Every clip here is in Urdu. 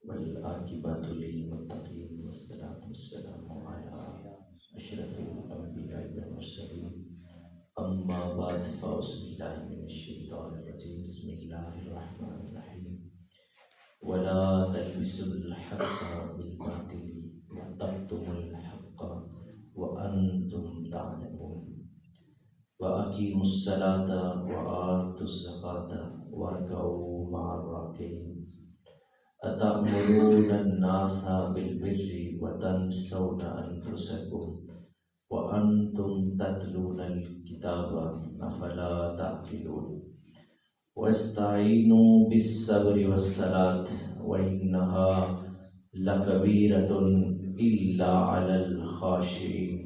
والعاقبۃ للمتقین والصلاۃ والسلام علی اشرف الانبیاء والمرسلین اما بعد فاعوذ باللہ من الشیطان الرجیم بسم اللہ الرحمن الرحیم ولا تلبسوا الحق بالباطل وتكتموا الحق وانتم تعلمون وأقيموا الصلاة وآتوا الزكاة واركعوا مع الراكعين أتأمرون الناس بالبر وتنسون أنفسكم وأنتم تتلون الكتاب أفلا تعقلون واستعينوا بالصبر والصلاة وإنها لكبيرة إلا على الخاشعين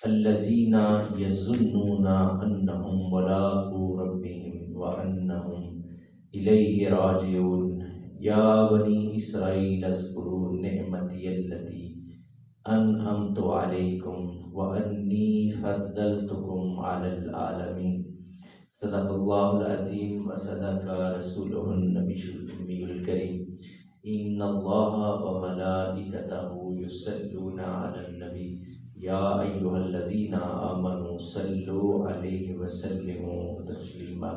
الذين يظنون أنهم ملاقو ربهم وأنهم إليه راجعون يا بني إسرائيل اذكروا نعمتي التي أنعمت عليكم وأني فضلتكم على العالمين صدق الله العظيم وصدق رسوله النبي الأمي الكريم إن الله وملائكته يصلون على النبي يا أيها الذين آمنوا صلوا عليه وسلموا تسليما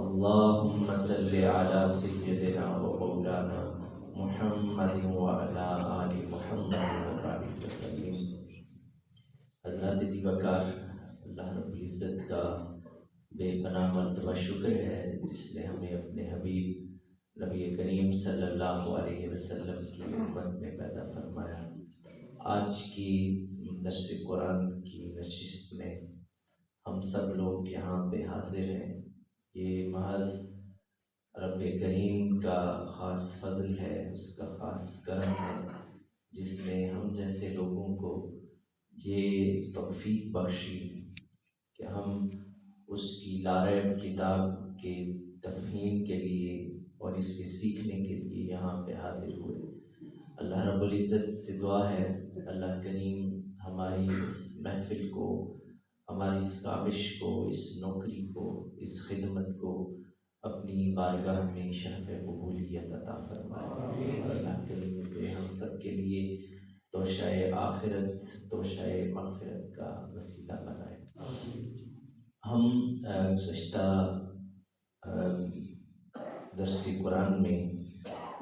اللهم صل على سيدنا ومولانا محمد وعلى آل محمد وبارك وسلم۔ حضرات ذی وقار، اللہ رب العزت کا بے پناہ مرتبہ شکر ہے جس نے ہمیں اپنے حبیب نبی کریم صلی اللہ علیہ وسلم کی امت میں پیدا فرمایا۔ آج کی درس قرآن کی نشست میں ہم سب لوگ یہاں پہ حاضر ہیں، یہ محض رب کریم کا خاص فضل ہے، اس کا خاص کرم ہے جس نے ہم جیسے لوگوں کو یہ توفیق بخشی کہ ہم اس کی لارب کتاب کے تفہیم کے لیے اور اس کے سیکھنے کے لیے یہاں پہ حاضر ہوئے۔ اللہ رب العزت سے دعا ہے اللہ کریم ہماری اس محفل کو، ہماری اس کاوش کو، اس نوکری کو، اس خدمت کو اپنی بارگاہ میں شرف قبولیت عطا فرمائے اور اللہ کریم سے ہم سب کے لیے توشہ آخرت، توشہ مغفرت کا وسیلہ بنائے۔ ہم گزشتہ درس قرآن میں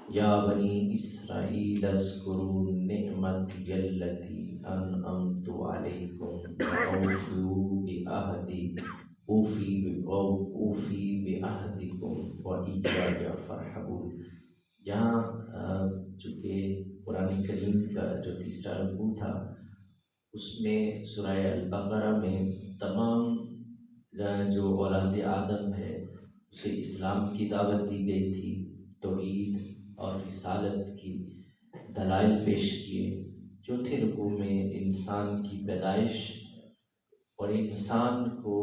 یا بنی اسرائیل اذکروا نعمتی التی انعمت علیکم واوفوا بعہدی اوفی بعہدکم وایایا فارہبون۔ یہاں چونکہ قرآن کریم کا جو تیسرا رکوع تھا اس میں سورہ البقرہ میں تمام جو اولاد آدم ہے اسے اسلام کی دعوت دی گئی تھی، توحید اور رسالت کی دلائل پیش کیے۔ چوتھے رکوع میں انسان کی پیدائش اور انسان کو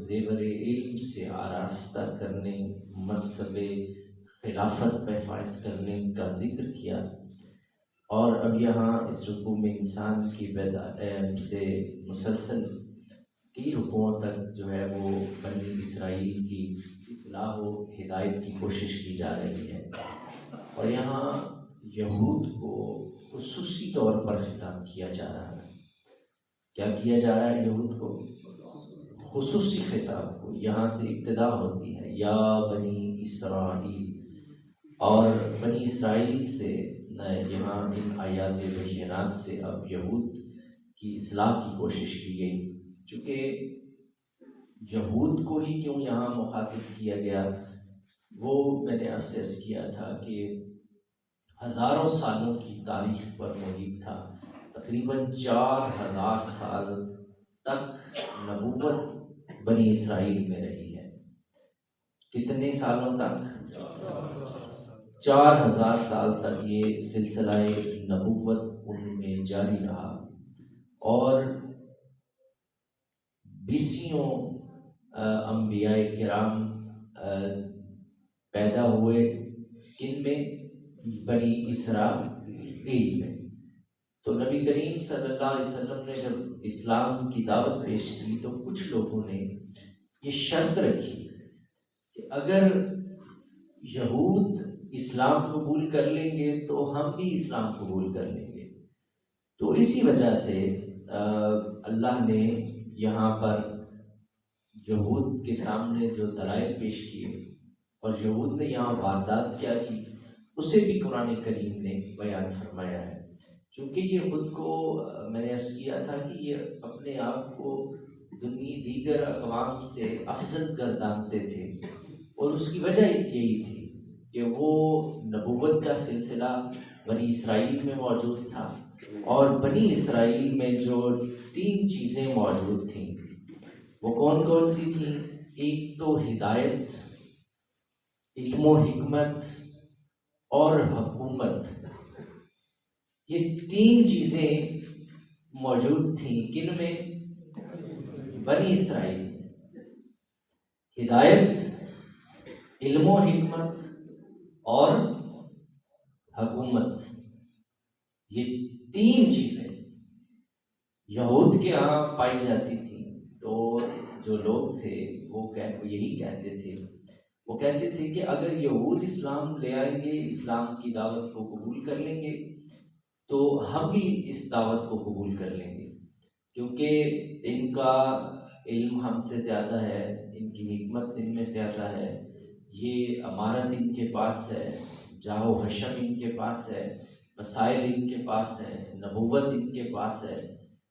زیور علم سے آراستہ کرنے، منصب خلافت پہ فائز کرنے کا ذکر کیا، اور اب یہاں اس رکوع میں انسان کی پیدائش سے مسلسل کئی رکوعوں تک جو ہے وہ بنی اسرائیل کی اصلاح و ہدایت کی کوشش کی جا رہی ہے، اور یہاں یہود کو خصوصی طور پر خطاب کیا جا رہا ہے۔ کیا کیا جا رہا ہے یہود کو؟ خصوصی خطاب کو۔ یہاں سے ابتدا ہوتی ہے یا بنی اسرائیل، اور بنی اسرائیل سے یہاں ان آیات بینات سے اب یہود کی اصلاح کی کوشش کی گئی۔ چونکہ یہود کو ہی کیوں یہاں مخاطب کیا گیا، وہ میں نے آپ سے عرض کیا تھا کہ ہزاروں سالوں کی تاریخ پر محیط تھا، تقریباً 4000 سال تک نبوت بنی اسرائیل میں رہی ہے۔ کتنے سالوں تک؟ 4000 سال تک یہ سلسلہ نبوت ان میں جاری رہا، اور بیسیوں انبیاء کرام پیدا ہوئے، کن میں؟ بنی اسرائیل میں۔ تو نبی کریم صلی اللہ علیہ وسلم نے جب اسلام کی دعوت پیش کی تو کچھ لوگوں نے یہ شرط رکھی کہ اگر یہود اسلام قبول کر لیں گے تو ہم بھی اسلام قبول کر لیں گے۔ تو اسی وجہ سے اللہ نے یہاں پر یہود کے سامنے جو دلائل پیش کیے اور یہود نے یہاں واردات کیا کی، اسے بھی قرآن کریم نے بیان فرمایا ہے۔ چونکہ یہ خود کو میں نے عرض کیا تھا کہ یہ اپنے آپ کو دیگر اقوام سے افضل گردانتے تھے، اور اس کی وجہ یہی تھی کہ وہ نبوت کا سلسلہ بنی اسرائیل میں موجود تھا، اور بنی اسرائیل میں جو 3 چیزیں موجود تھیں وہ کون کون سی تھیں؟ ایک تو ہدایت، علم و حکمت اور حکومت۔ یہ 3 چیزیں موجود تھیں کن میں؟ بنی اسرائیل۔ ہدایت، علم و حکمت اور حکومت، یہ 3 چیزیں یہود کے ہاں پائی جاتی تھیں۔ تو جو لوگ تھے وہ یہی کہتے تھے، وہ کہتے تھے کہ اگر یہود اسلام لے آئیں گے، اسلام کی دعوت کو قبول کر لیں گے، تو ہم بھی اس دعوت کو قبول کر لیں گے، کیونکہ ان کا علم ہم سے زیادہ ہے، ان کی حکمت ان میں زیادہ ہے، یہ امارت ان کے پاس ہے، جاہ و حشم ان کے پاس ہے، وسائل ان کے پاس ہے، نبوت ان کے پاس ہے۔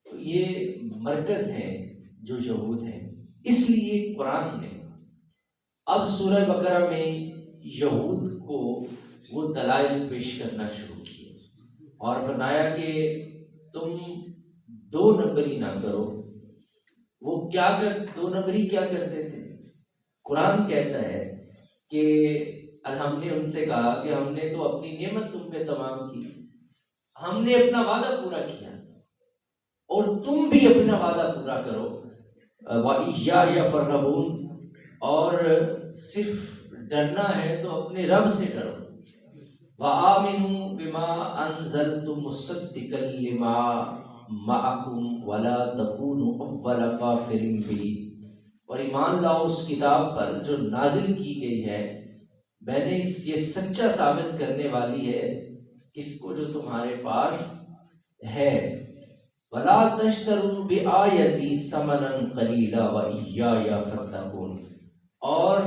تو یہ مرکز ہیں جو یہود ہیں۔ اس لیے قرآن نے اب سورہ بقرہ میں یہود کو وہ دلائل پیش کرنا شروع کیے اور فرمایا کہ تم 2 نمبری نہ کرو۔ وہ دو نمبری کیا کرتے تھے؟ قرآن کہتا ہے کہ ہم نے ان سے کہا کہ ہم نے تو اپنی نعمت تم پہ تمام کی، ہم نے اپنا وعدہ پورا کیا، اور تم بھی اپنا وعدہ پورا کرو۔ وَإِيَّايَ فَارْهَبُونَ، اور صرف ڈرنا ہے تو اپنے رب سے ڈرو۔ وَآمِنُوا بِمَا أَنزَلْتُ مُصَدِّقًا لِمَا مَعَكُمْ وَلَا تَكُونُوا أَوَّلَ كَافِرٍ بِهِ، اور ایمان لاؤ اس کتاب پر جو نازل کی گئی ہے، میں نے یہ سچا ثابت کرنے والی ہے کس کو؟ جو تمہارے پاس ہے۔ وَلَا تَشْتَرُوا بِآيَتِي ثَمَنًا قَلِيلًا وَإِيَّايَ فَاتَّقُونِ، اور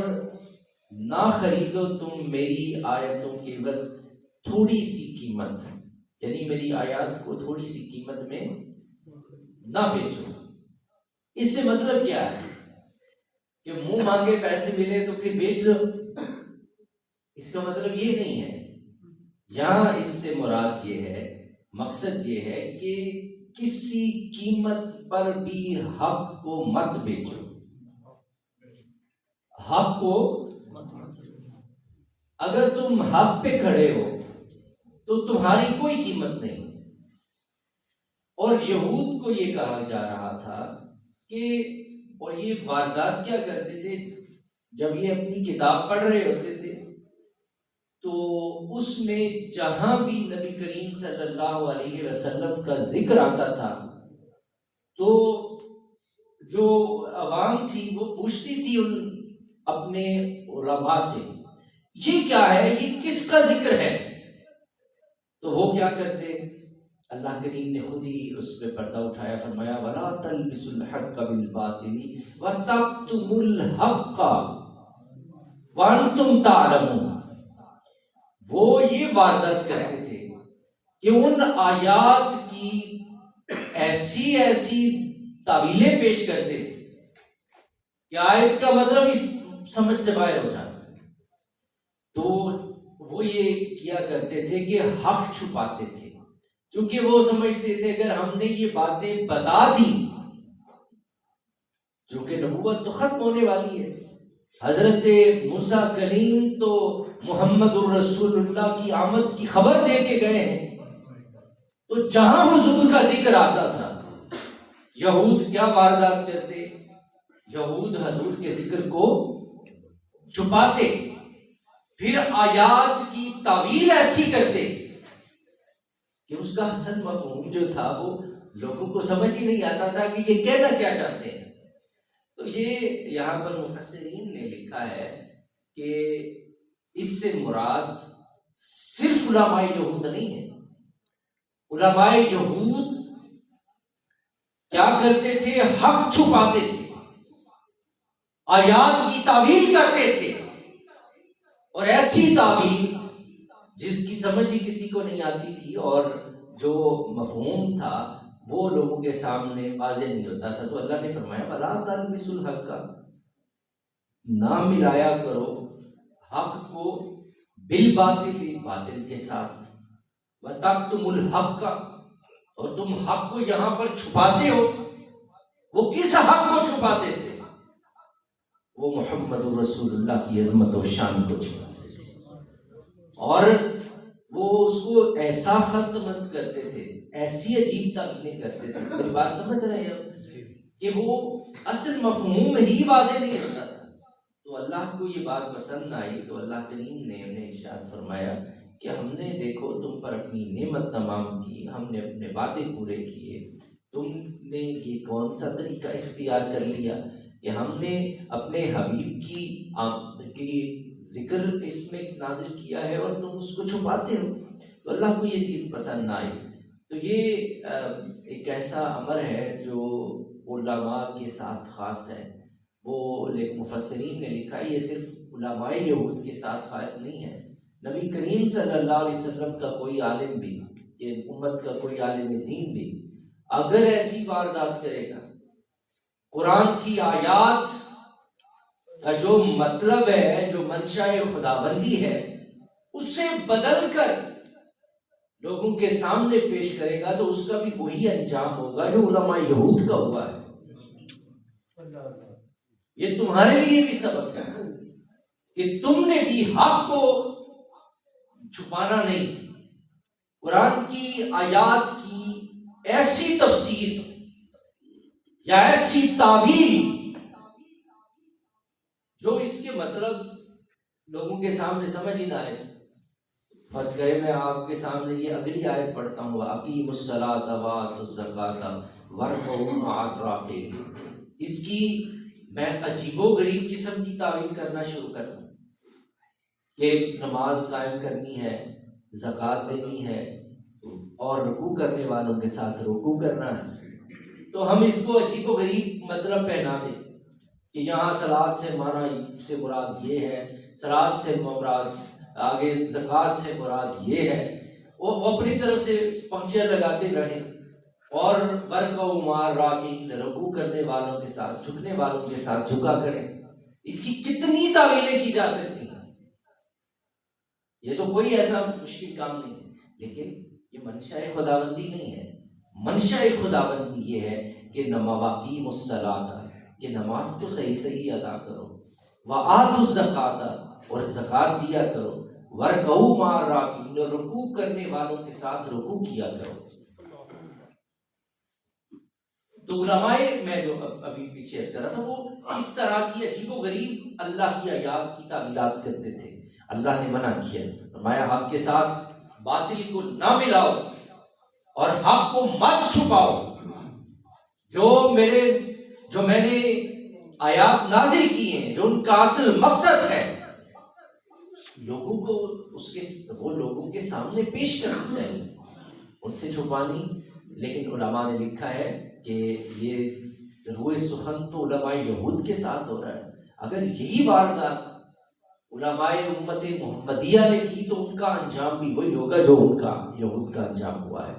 نہ خریدو تم میری آیتوں کے بس تھوڑی سی قیمت، یعنی میری آیات کو تھوڑی سی قیمت میں نہ بیچو۔ اس سے مطلب کیا ہے کہ منہ مانگے پیسے ملے تو پھر بیچ دو، اس کا مطلب یہ نہیں ہے۔ یہاں اس سے مراد یہ ہے، مقصد یہ ہے کہ کسی قیمت پر بھی حق کو مت بیچو، حق کو اگر تم حق پہ کھڑے ہو تو تمہاری کوئی قیمت نہیں۔ اور یہود کو یہ کہا جا رہا تھا کہ، اور یہ واردات کیا کرتے تھے، جب یہ اپنی کتاب پڑھ رہے ہوتے تھے تو اس میں جہاں بھی نبی کریم صلی اللہ علیہ وسلم کا ذکر آتا تھا تو جو عوام تھی وہ پوچھتی تھی ان اپنے علماء سے، یہ کیا ہے، یہ کس کا ذکر ہے؟ تو وہ کیا کرتے؟ اللہ کریم نے خود ہی اس پہ پردہ اٹھایا، فرمایا وَلَا تَلْبِسُوا الْحَقَّ بِالْبَاطِلِ وَتَكْتُمُوا الْحَقَّ وَأَنْتُمْ تَعْلَمُونَ۔ وہ یہ واردات کرتے تھے کہ ان آیات کی ایسی تعویلیں پیش کرتے کہ آیت کا مطلب اس سمجھ سے باہر ہو جاتا ہے۔ تو وہ یہ کیا کرتے تھے کہ حق چھپاتے تھے، کیونکہ وہ سمجھتے تھے اگر ہم نے یہ باتیں بتا دی، جو کہ نبوت تو ختم ہونے والی ہے، حضرت موسیٰ کلیم تو محمد الرسول اللہ کی آمد کی خبر دے کے گئے ہیں، تو جہاں حضور کا ذکر آتا تھا یہود کیا واردات کرتے؟ یہود حضور کے ذکر کو چھپاتے، پھر آیات کی تعویل ایسی کرتے کہ اس کا حسن مفہوم جو تھا وہ لوگوں کو سمجھ ہی نہیں آتا تھا کہ یہ کہنا کیا چاہتے ہیں۔ تو یہ یہاں پر مفسرین نے لکھا ہے کہ اس سے مراد علماء یہود نہیں ہیں۔ علماء یہود کیا کرتے تھے؟ حق چھپاتے تھے، آیات کی تعویل کرتے تھے، اور ایسی تعویل جس کی سمجھ ہی کسی کو نہیں آتی تھی، اور جو مفہوم تھا وہ لوگوں کے سامنے واضح نہیں ہوتا تھا۔ تو اللہ نے فرمایا وَلَا تَلْبِسُوا الْحَقَّ، نہ ملایا کرو حق کو بالباطل، باطل کے ساتھ، وَتَكْتُمُوا الْحَقَّ، اور تم حق کو یہاں پر چھپاتے ہو۔ وہ کس حق کو چھپاتے تھے؟ وہ محمد رسول اللہ کی عظمت و شان کو چھپاتے تھے، اور وہ اس کو ایسا خط مت کرتے تھے، ایسی عجیب تعبیریں کرتے تھے، میری بات سمجھ رہے ہیں، کہ وہ اصل مفہوم ہی واضح نہیں ہوتا تھا۔ تو اللہ کو یہ بات پسند آئی، تو اللہ کریم نے انہیں ارشاد فرمایا کہ ہم نے دیکھو تم پر اپنی نعمت تمام کی، ہم نے اپنے وعدے پورے کیے، تم نے یہ کون سا طریقہ اختیار کر لیا کہ ہم نے اپنے حبیب کی ذکر اس میں نازل کیا ہے اور تم اس کو چھپاتے ہو۔ تو اللہ کو یہ چیز پسند نہ آئی۔ تو یہ ایک ایسا امر ہے جو علماء کے ساتھ خاص ہے۔ وہ مفسرین نے لکھا ہے یہ صرف علماء یہود کے ساتھ خاص نہیں ہے، نبی کریم صلی اللہ علیہ وسلم کا کوئی عالم بھی، یہ امت کا کوئی عالم دین بھی اگر ایسی واردات کرے گا، قرآن کی آیات کا جو مطلب ہے، جو منشاء خداوندی ہے، اسے بدل کر لوگوں کے سامنے پیش کرے گا، تو اس کا بھی وہی انجام ہوگا جو علماء یہود کا ہوا ہے۔ یہ تمہارے لیے بھی سبق ہے کہ تم نے بھی حق کو چھپانا نہیں۔ قرآن کی آیات کی ایسی تفسیر یا ایسی تعبیر جو اس کے مطلب لوگوں کے سامنے سمجھ ہی نہ آئے۔ فرض کرے میں آپ کے سامنے یہ اگلی آیت پڑھتا ہوں، اقیموا الصلاۃ وآتوا الزکاۃ وارکعوا مع الراکعین، اس کی میں عجیب و غریب قسم کی تعویل کرنا شروع کر دوں کہ نماز قائم کرنی ہے، زکوٰۃ دینی ہے، اور رکوع کرنے والوں کے ساتھ رکوع کرنا ہے، تو ہم اس کو عجیب و غریب مطلب پہنا دیں کہ یہاں صلاۃ سے معنی سے مراد یہ ہے، صلاۃ سے مراد آگے زکوٰۃ سے مراد یہ ہے، وہ اپنی طرف سے پنکچر لگاتے رہیں، اور ورکعوا مع الراکعین، رکوع کرنے والوں کے ساتھ، جھکنے والوں کے ساتھ جھکا کریں۔ اس کی کتنی تعویلیں کی جا سکتی ہیں، یہ تو کوئی ایسا مشکل کام نہیں ہے، لیکن یہ منشاء خداوندی نہیں ہے۔ منشاء خداوندی یہ ہے کہ وَأَقِیمُوا الصَّلَاةَ، کہ نماز تو صحیح ادا کرو، وَآتُوا الزَّکَاةَ، اور زکوٰۃ دیا کرو، وَارْکَعُوا مَعَ الرَّاکِعِینَ، رکوع کرنے والوں کے ساتھ رکوع کیا کرو۔ تو علماء میں جو ابھی پیچھے عرض کر رہا تھا، وہ اس طرح کی عجیب و غریب اللہ کی آیات کی تعویلات کرتے تھے۔ اللہ نے منع کیا، فرمایا حق کے ساتھ باطل کو نہ ملاؤ اور حق کو مت چھپاؤ۔ جو میں نے آیات نازل کی ہیں، جو ان کا اصل مقصد ہے، لوگوں کو وہ لوگوں کے سامنے پیش کرنا چاہیے، ان سے چھپانی۔ لیکن علماء نے لکھا ہے کہ یہ روئے سخن تو علماء یہود کے ساتھ ہو رہا ہے۔ اگر یہی واردات علماء امت محمدیہ نے کی تو ان کا انجام بھی وہی ہوگا جو ان کا یہود کا انجام ہوا ہے۔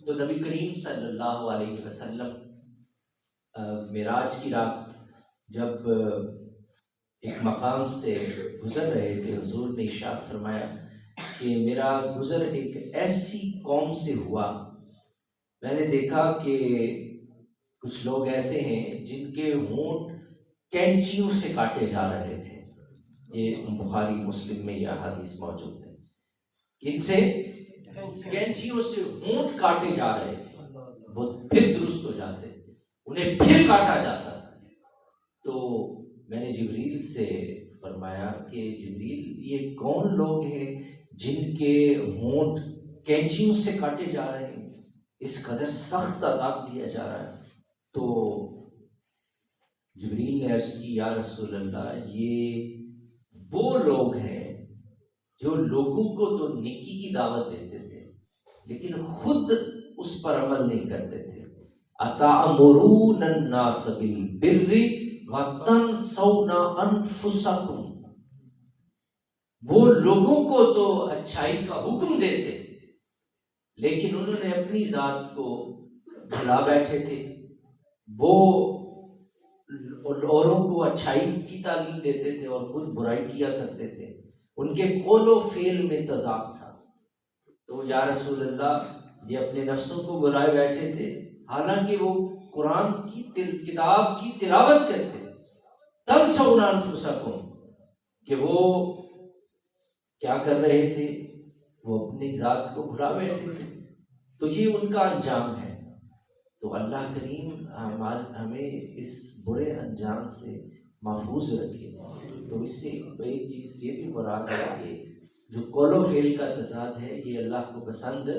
تو نبی کریم صلی اللہ علیہ وسلم معراج کی رات جب ایک مقام سے گزر رہے تھے، حضور نے ارشاد فرمایا کہ میرا گزر ایک ایسی قوم سے ہوا، میں نے دیکھا کہ کچھ لوگ ایسے ہیں جن کے ہونٹ کینچیوں سے کاٹے جا رہے تھے۔ یہ بخاری مسلم میں یہ حدیث موجود ہے، ان سے کینچیوں سے ہونٹ کاٹے جا رہے تھے، وہ پھر درست ہو جاتے، انہیں پھر کاٹا جاتا۔ تو میں نے جبریل سے فرمایا کہ جبریل یہ کون لوگ ہیں جن کے ہونٹ کینچیوں سے کاٹے جا رہے ہیں، اس قدر سخت عذاب دیا جا رہا ہے؟ تو جبریل نے عرض کی یا رسول اللہ، یہ وہ لوگ ہیں جو لوگوں کو تو نیکی کی دعوت دیتے تھے لیکن خود اس پر عمل نہیں کرتے تھے. اتأمرون الناس بالبر وتنسون انفسکم. وہ لوگوں کو تو اچھائی کا حکم دیتے لیکن انہوں نے اپنی ذات کو بھلا بیٹھے تھے. وہ اوروں کو اچھائی کی تعلیم دیتے تھے اور خود برائی کیا کرتے تھے. ان کے قول و فعل میں تضاد تھا. تو یا رسول اللہ یہ اپنے نفسوں کو بلائے بیٹھے تھے حالانکہ وہ قرآن کی کتاب کی تلاوت کرتے. تنسون انفسکم کہ وہ کیا کر رہے تھے؟ وہ اپنی ذات کو بھلا بیٹھے تھے. تو یہ ان کا انجام ہے. تو اللہ کریم ہمیں اس برے انجام سے محفوظ رکھے. تو اس سے ایک چیز یہ بھی مراد ہے کہ جو قول و فعل کا تضاد ہے یہ اللہ کو پسند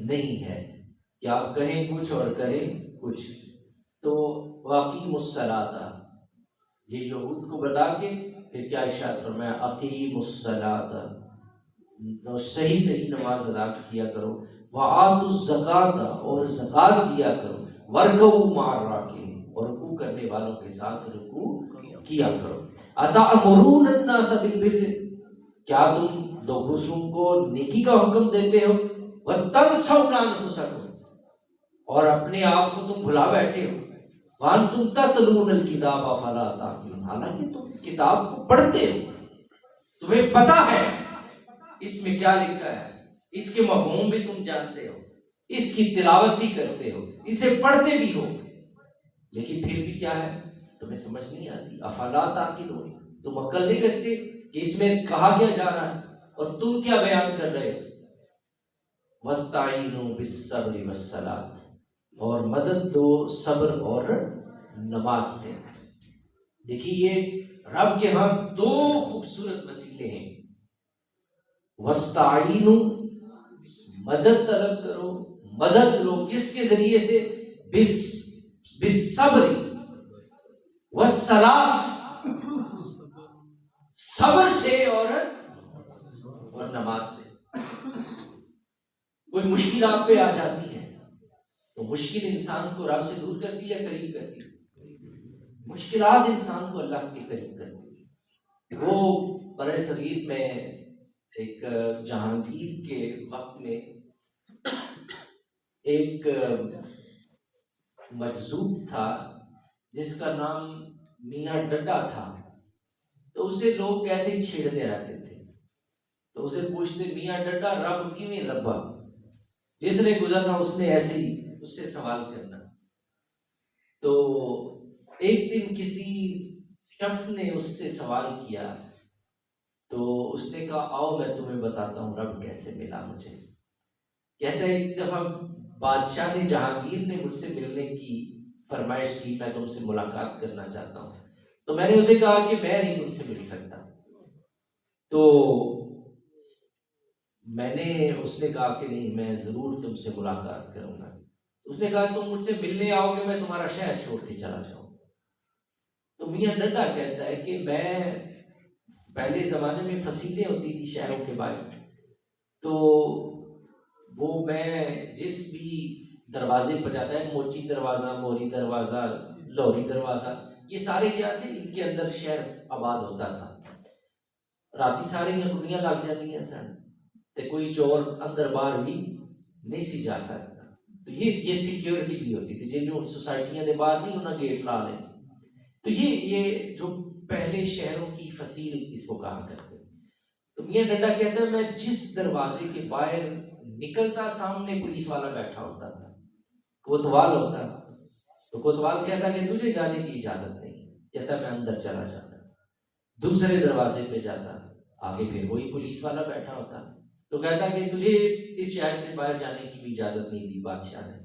نہیں ہے کہ آپ کہیں کچھ اور کریں کچھ. تو واقعی الصلاۃ یہ یہود کو بتا کے پھر کیا ارشاد فرمایا اقیموا الصلاۃ، تو صحیح نماز ادا کیا کرو. وآتوا الزکاۃ اور زکوٰۃ دیا کرو. وارکعوا مع الراکعین اور رکوع کرنے والوں کے ساتھ رکوع کیا کرو. اتأمرون الناس بالبر، کیا تم دوسروں کو نیکی کا حکم دیتے ہو. وتنسون انفسکم اور اپنے آپ کو تم بھلا بیٹھے ہو. وانتم تتلون الکتاب افلا تعقلون، حالانکہ تم کتاب کو پڑھتے ہو، تمہیں پتہ ہے اس میں کیا لکھا ہے، اس کے مفہوم بھی تم جانتے ہو، اس کی تلاوت بھی کرتے ہو، اسے پڑھتے بھی ہو، لیکن پھر بھی کیا ہے تمہیں سمجھ نہیں آتی. افلا تعقلون، تم عقل نہیں رکھتے کہ اس میں کہا کیا جا رہا ہے اور تم کیا بیان کر رہے ہو. وَاسْتَعِینُوا بِالصَّبْرِ وَالصَّلَاةِ اور مدد دو صبر اور نماز سے. دیکھیے یہ رب کے ہاں دو خوبصورت وسیلے ہیں. وَاسْتَعِینُوا مدد طلب کرو، مدد لو کس کے ذریعے سے؟ بالصبر والصلاة، صبر سے اور نماز سے. کوئی مشکل آپ پہ آ جاتی ہے تو مشکل انسان کو رب سے دور کرتی یا قریب کرتی؟ مشکلات انسان کو اللہ کے قریب کرتی. وہ برے صغیر میں ایک جہانگیر کے وقت میں ایک مجذوب تھا جس کا نام میاں ڈڈا تھا. تو اسے لوگ ایسے ہی چھیڑتے رہتے تھے. تو اسے پوچھتے میاں ڈڈا رب کیویں ربا، جس نے گزرنا اس نے ایسے ہی اس سے سوال کرنا. تو ایک دن کسی شخص نے اس سے سوال کیا تو اس نے کہا آؤ میں تمہیں بتاتا ہوں رب کیسے ملا مجھے. کہتا ہے ایک دفعہ بادشاہ نے جہانگیر نے مجھ سے ملنے کی فرمائش کی، میں تم سے ملاقات کرنا چاہتا ہوں. تو میں نے اسے کہا کہ میں نہیں تم سے مل سکتا. تو میں نے اس نے کہا کہ نہیں میں ضرور تم سے ملاقات کروں گا. اس نے کہا تم مجھ سے ملنے آؤ گے میں تمہارا شہر چھوڑ کے چلا جاؤں. تو میاں ڈڈا کہتا ہے کہ میں پہلے زمانے میں فصیلیں ہوتی تھی شہروں کے باہر، تو وہ میں جس بھی دروازے پر جاتا ہے، موچی دروازہ، موری دروازہ، لوری دروازہ، یہ سارے کیا تھے ان کے اندر شہر آباد ہوتا تھا. راتی سارے گڈیاں لگ جاتی ہیں سن تے کوئی چور اندر باہر بھی نہیں سی جا سکتا. تو یہ سیکیورٹی بھی ہوتی تھی. جو سوسائٹیاں دے باہر نہیں انہاں گیٹ لا لیں. تو یہ جو پہلے شہروں کی فصیل اس کو کہا کرتے. تو میاں ڈنڈا کہتا ہے میں جس دروازے کے باہر نکلتا سامنے پولیس والا بیٹھا ہوتا تھا، کوتوال ہوتا. تو کوتوال کہتا کہ تجھے جانے کی اجازت نہیں. کہتا میں اندر چلا جاتا. دوسرے دروازے پہ جاتا، آگے پھر وہی پولیس والا بیٹھا ہوتا. تو کہتا کہ تجھے اس شہر سے باہر جانے کی بھی اجازت نہیں دی بادشاہ نے.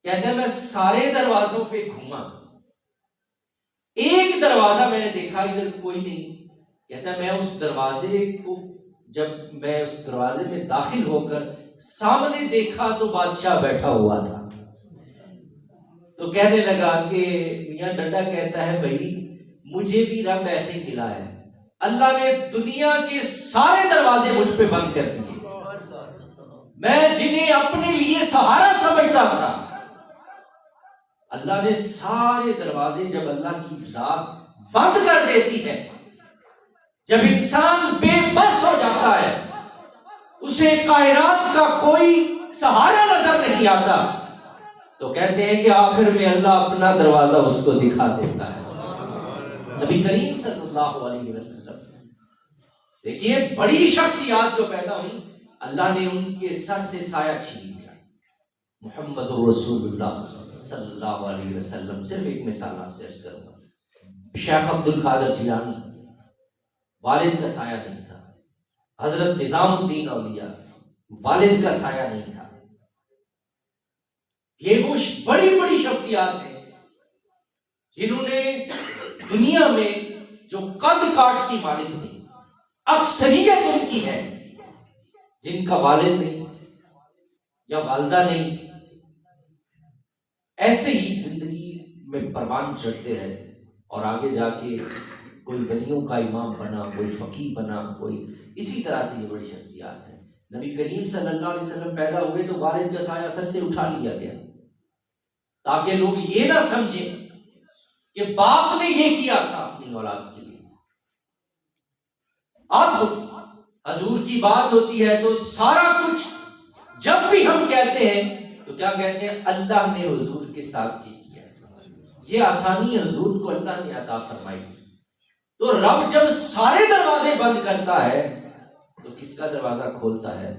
کہتا ہے میں سارے دروازوں پہ گھوما، ایک دروازہ میں نے دیکھا ادھر کوئی نہیں. کہتا ہے میں اس دروازے کو جب میں اس دروازے میں داخل ہو کر سامنے دیکھا تو بادشاہ بیٹھا ہوا تھا. تو کہنے لگا کہ میاں ڈنڈا کہتا ہے بھائی مجھے بھی رب ایسے ہی ملا ہے. اللہ نے دنیا کے سارے دروازے مجھ پہ بند کر دیے. میں جنہیں اپنے لیے سہارا سمجھتا تھا، اللہ نے سارے دروازے، جب اللہ کی ذات بند کر دیتی ہے، جب انسان بے بس ہو جاتا ہے، اسے کائنات کا کوئی سہارا نظر نہیں آتا، تو کہتے ہیں کہ آخر میں اللہ اپنا دروازہ اس کو دکھا دیتا ہے. نبی کریم صلی اللہ علیہ وسلم، دیکھیے بڑی شخصیات جو پیدا ہوئی، اللہ نے ان کے سر سے سایہ چھین لیا. محمد رسول اللہ صلی اللہ علیہ وسلم، صرف ایک مثال آپ سے عرض کروں گا. شیخ عبد القادر جیلانی، والد کا سایہ نہیں تھا. حضرت نظام الدین اولیاء، والد کا سایہ نہیں تھا. یہ وہ بڑی بڑی شخصیات ہیں جنہوں نے دنیا میں جو قد کاٹ کی مالک تھی، اکثریت ان کی ہے جن کا والد نہیں یا والدہ نہیں، ایسے ہی زندگی میں پروان چڑھتے رہے اور آگے جا کے کوئی ولیوں کا امام بنا، کوئی فقیہ بنا، کوئی اسی طرح سے. یہ بڑی شخصیات ہیں. نبی کریم صلی اللہ علیہ وسلم پیدا ہوئے تو والد کا سایہ سر سے اٹھا لیا گیا تاکہ لوگ یہ نہ سمجھیں کہ باپ نے یہ کیا تھا اپنی اولاد کے لیے. اب حضور کی بات ہوتی ہے تو سارا کچھ جب بھی ہم کہتے ہیں تو کیا کہتے ہیں؟ اللہ نے حضور کے ساتھ یہ کیا. یہ آسانی حضور کو اللہ نے عطا فرمائی. تو رب جب سارے دروازے بند کرتا ہے تو کس کا دروازہ کھولتا ہے؟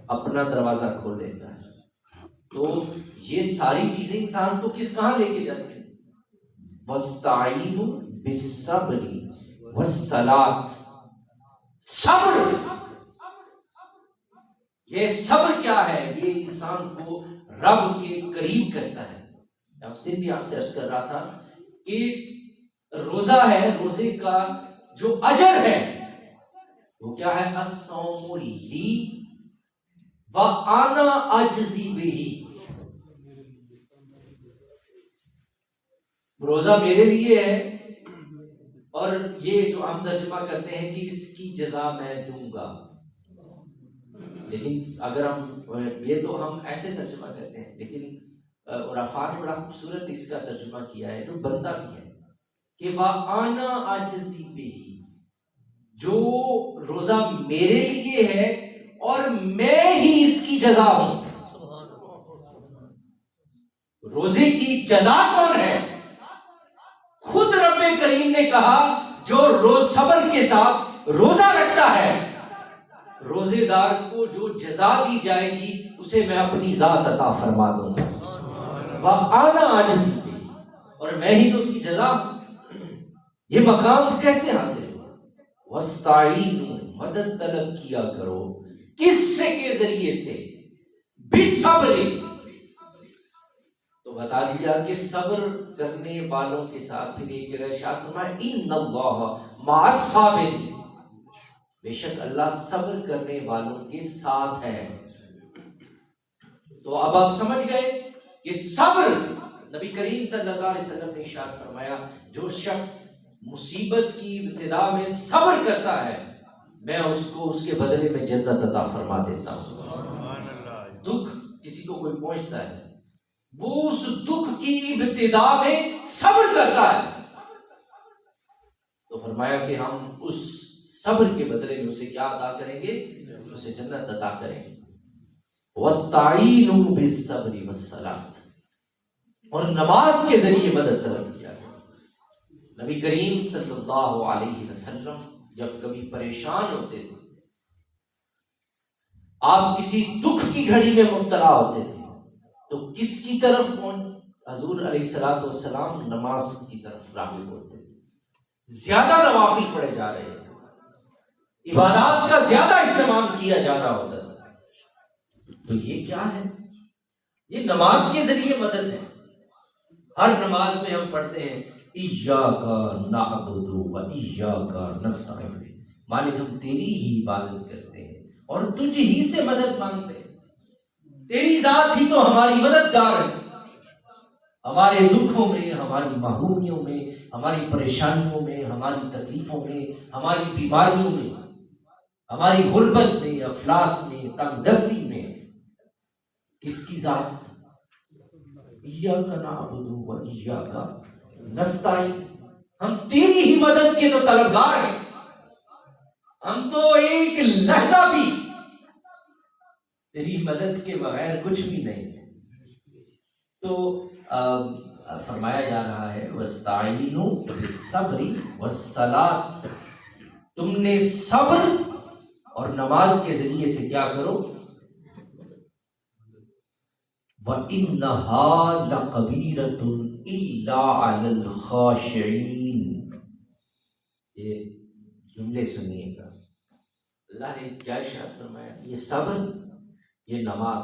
اپنا دروازہ کھول لیتا ہے. تو یہ ساری چیزیں انسان کو کہاں لے کے جاتی ہیں؟ وَاسْتَعِینُوا بِالصَّبْرِ وَالصَّلَاةِ. صبر، یہ صبر کیا ہے؟ یہ انسان کو رب کے قریب کرتا ہے. میں اس دن بھی آپ سے عرض کر رہا تھا کہ روزہ ہے، روزے کا جو اجر ہے وہ کیا ہے؟ الصوم لی وانا اجزی بہ. روزہ میرے لیے ہے اور یہ جو ہم ترجمہ کرتے ہیں کہ اس کی جزا میں دوں گا، لیکن اگر ہم یہ تو ہم ایسے ترجمہ کرتے ہیں، لیکن عرفاء نے بڑا خوبصورت اس کا ترجمہ کیا ہے جو بنتا بھی ہے کہ وَأَنَا أَجْزِي بِهِ، جو روزہ میرے لیے ہے اور میں ہی اس کی جزا ہوں. روزے کی جزا کون ہے؟ خود رب کریم نے کہا جو صبر کے ساتھ روزہ رکھتا ہے، روزے دار کو جو جزا دی جائے گی اسے میں اپنی ذات عطا فرما دوں گا. وَأَنَا أَجْزِي بِهِ، اور میں ہی تو اس کی جزا ہوں. یہ مقام کیسے حاصل ہوا؟ وَاسْتَعِینُوا، مدد طلب کیا کرو. کس سے؟ کے ذریعے سے. بِالصَّبْرِ، تو بتا دیا کہ صبر کرنے والوں کے ساتھ. پھر ایک جگہ ارشاد فرمایا اِنَّ اللَّهَ مَعَ الصَّابِرِينَ، بے شک اللہ صبر کرنے والوں کے ساتھ ہے. تو اب آپ سمجھ گئے کہ صبر، نبی کریم صلی اللہ علیہ وسلم نے ارشاد فرمایا جو شخص مصیبت کی ابتدا میں صبر کرتا ہے میں اس کو اس کے بدلے میں جنت عطا فرما دیتا ہوں. دکھ کسی کو کوئی پہنچتا ہے، وہ اس دکھ کی ابتدا میں صبر کرتا ہے تو فرمایا کہ ہم اس صبر کے بدلے میں اسے کیا عطا کریں گے؟ اسے جنت عطا کریں گے. وَاسْتَعِینُوا بِالصَّبْرِ وَالصَّلَاةِ، اور نماز کے ذریعے مدد طلب کیا گیا. نبی کریم صلی اللہ علیہ وسلم جب کبھی پریشان ہوتے تھے، آپ کسی دکھ کی گھڑی میں مبتلا ہوتے تھے تو کس کی طرف حضور علیہ الصلوۃ والسلام نماز کی طرف راغب ہوتے تھے. زیادہ نوافل پڑھے جا رہے تھے، عبادات کا زیادہ اہتمام کیا جا رہا ہوتا تھا. تو یہ کیا ہے؟ یہ نماز کے ذریعے مدد ہے. ہر نماز میں ہم پڑھتے ہیں ایاک نعبد و ایاک نستعین، مالک ہم تیری ہی عبادت کرتے ہیں اور تجھ ہی سے مدد مانگتے ہیں، تیری ذات ہی تو ہماری مددگار ہے. ہمارے دکھوں میں، ہماری محرومیوں میں، ہماری پریشانیوں میں، ہماری تکلیفوں میں، ہماری بیماریوں میں، ہماری غربت میں، افلاس میں، تنگ دستی میں کس کی ذات؟ ایاک نعبد و ایاک نستعین، ہم تیری ہی مدد کے تو طلبگار ہیں، ہم تو ایک لحظہ بھی تیری مدد کے بغیر کچھ بھی نہیں ہے۔ تو فرمایا جا رہا ہے وَاسْتَعِینُوا بِالصَّبْرِ وَالصَّلَاةِ، تم نے صبر اور نماز کے ذریعے سے کیا کرو؟ وَإِنَّهَا لَقَبِيرَةٌ إِلَّا عَلَى الْخَاشِعِينَ، یہ جملے سنیے گا، اللہ نے کیا ارشاد فرمایا؟ یہ صبر، یہ نماز،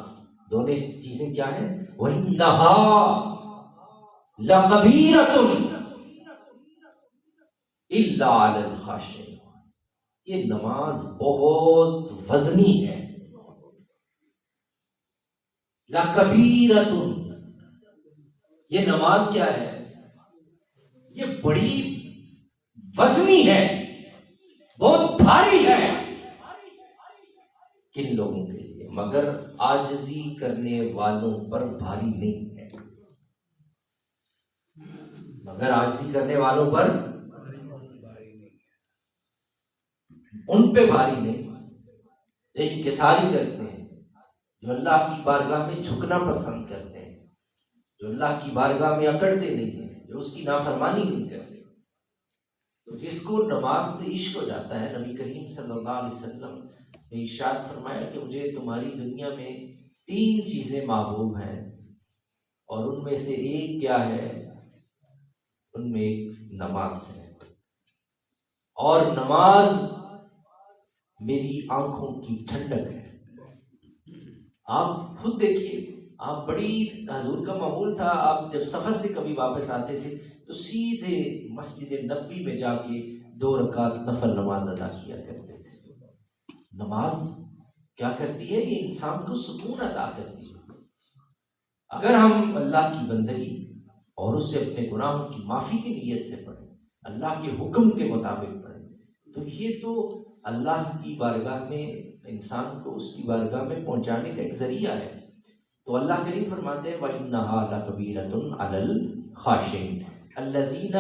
دونوں چیزیں کیا ہیں؟ وَإِنَّهَا لَقَبِيرَةٌ إِلَّا عَلَى الْخَاشِعِينَ، یہ نماز بہت وزنی ہے۔ لَقَبِيرَةٌ، یہ نماز کیا ہے؟ یہ بڑی وزنی ہے، بہت بھاری ہے۔ کن لوگوں کے لیے؟ مگر عاجزی کرنے والوں پر بھاری نہیں ہے، مگر عاجزی کرنے والوں پر ان پہ بھاری نہیں، انکساری کرتے ہیں، جو اللہ کی بارگاہ میں جھکنا پسند کرتے ہیں، جو اللہ کی بارگاہ میں اکڑتے نہیں ہیں، جو اس کی نافرمانی نہیں کرتے۔ تو جس کو نماز سے عشق ہو جاتا ہے، نبی کریم صلی اللہ علیہ وسلم نے ارشاد فرمایا کہ مجھے تمہاری دنیا میں 3 چیزیں محبوب ہیں، اور ان میں سے ایک کیا ہے؟ ان میں ایک نماز ہے، اور نماز میری آنکھوں کی ٹھنڈک ہے۔ آپ خود دیکھیے، آپ بڑی حضور کا معمول تھا، آپ جب سفر سے کبھی واپس آتے تھے تو سیدھے مسجد نبوی میں جا کے 2 رکعت نفل نماز ادا کیا کرتے تھے۔ نماز کیا کرتی ہے؟ یہ انسان کو سکون عطا کرتی ہے۔ اگر ہم اللہ کی بندگی اور اس سے اپنے گناہوں کی معافی کی نیت سے پڑھیں، اللہ کے حکم کے مطابق پڑھیں، تو یہ تو اللہ کی بارگاہ میں انسان کو اس کی بارگاہ میں پہنچانے کا ایک ذریعہ ہے۔ تو اللہ کریم فرماتے ہیں وَإِنَّهَا لَكَبِيرَةٌ عَلَى الْخَاشِعِينَ الَّذِينَ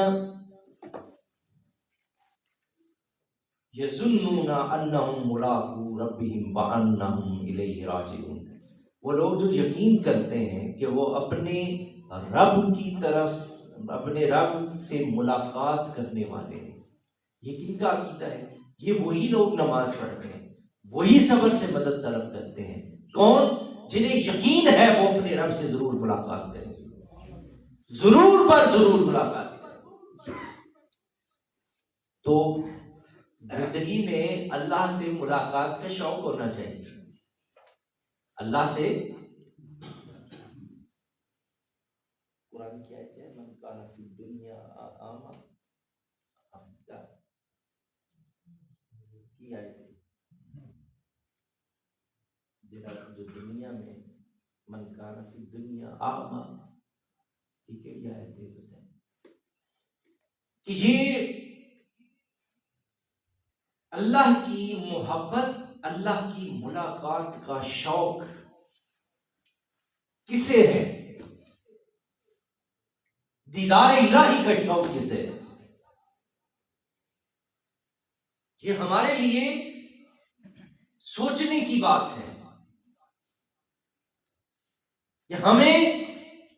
يَظُنُّونَ أَنَّهُم مُّلَاقُو رَبِّهِمْ وَأَنَّهُمْ إِلَيْهِ رَاجِعُونَ، وہ لوگ جو یقین کرتے ہیں کہ وہ اپنے رب کی طرف، اپنے رب سے ملاقات کرنے والے ہیں۔ یہ کن کا عقیدہ ہے؟ یہ وہی لوگ نماز پڑھتے ہیں، وہی صبر سے مدد طلب کرتے ہیں۔ کون؟ جنہیں یقین ہے وہ اپنے رب سے ضرور ملاقات کریں گے، ضرور پر ضرور ملاقات کریں گے۔ تو زندگی میں اللہ سے ملاقات کا شوق ہونا چاہیے، اللہ سے۔ قرآن کی آیت ہے من کان فی الدنیا اعمی، کی آیت ہے جو دنیا میں من کان فی الدنیا اعمی، ٹھیک ہے، یہ آیت ہے کہ یہ اللہ کی محبت، اللہ کی ملاقات کا شوق کسے ہے؟ دیدار الہی کا شوق کسے ہے؟ یہ ہمارے لیے سوچنے کی بات ہے کہ ہمیں